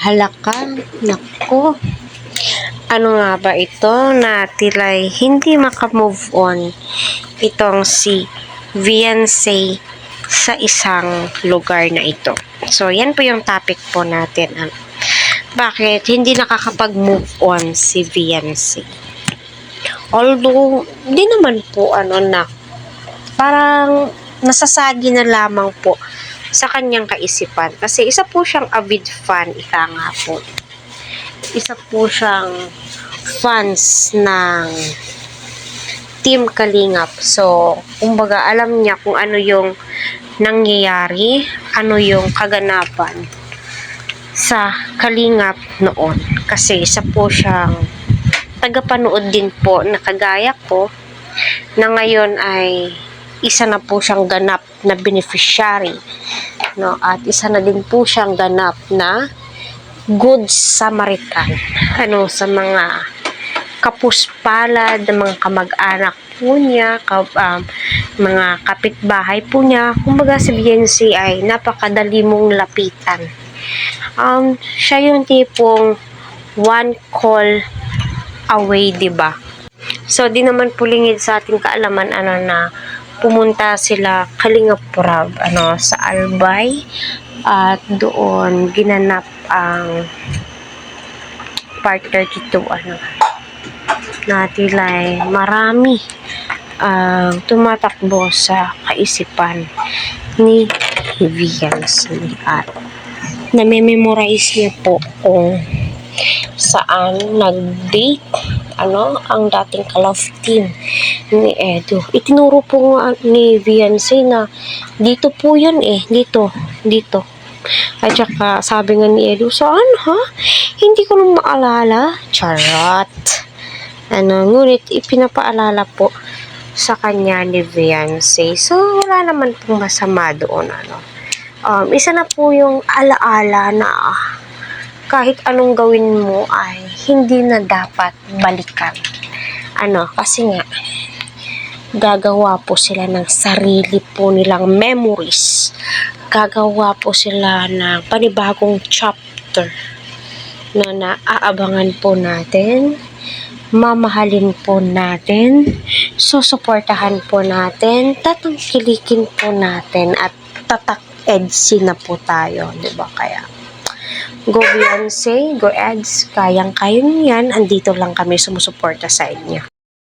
Halakan, naku. Ano nga ba ito na tila'y hindi makamove on itong si Beyonce sa isang lugar na ito. So, yan po yung topic po natin. Bakit hindi nakakapag-move on si Beyonce? Although, di naman po na parang nasasagi na lamang po sa kanyang kaisipan. Kasi isa po siyang avid fan, ika nga po. Isa po siyang fans ng Team Kalingap. So, kumbaga alam niya kung ano yung nangyayari, ano yung kaganapan sa Kalingap noon. Kasi isa po siyang tagapanood din po na kagaya ko na ngayon ay isa na po siyang ganap na beneficiary, no? At isa na din po siyang ganap na good Samaritan, sa mga kapuspalad, mga kamag-anak po niya, mga kapitbahay po niya. Kumbaga si Beyonce ay napakadali mong lapitan. Siya yung tipong one call away, diba? So, di naman pulingid sa ating kaalaman na pumunta sila Kalingap Rab sa Albay at doon ginanap ang part 32 na tila'y marami tumatakbo sa kaisipan ni Beyonce at namememorize niya po kung saan nag-date ang dating ka-love team ni Edo. Itinuro po nga ni Beyonce na dito po yun dito. At saka sabi nga ni Edo, saan ha? Hindi ko nang maalala. Charot. Ngunit ipinapaalala po sa kanya ni Beyonce. So, wala naman pong masama doon. Isa na po yung alaala na kahit anong gawin mo ay hindi na dapat balikan. Kasi nga, gagawa po sila ng sarili po nilang memories. Gagawa po sila ng panibagong chapter na naaabangan po natin, mamahalin po natin, susuportahan po natin, tatangkilikin po natin, at tatak-edsi na po tayo, diba? Kaya, go Beyonce, go Eds, kayang-kayo niyan, andito lang kami sumusuporta sa inyo.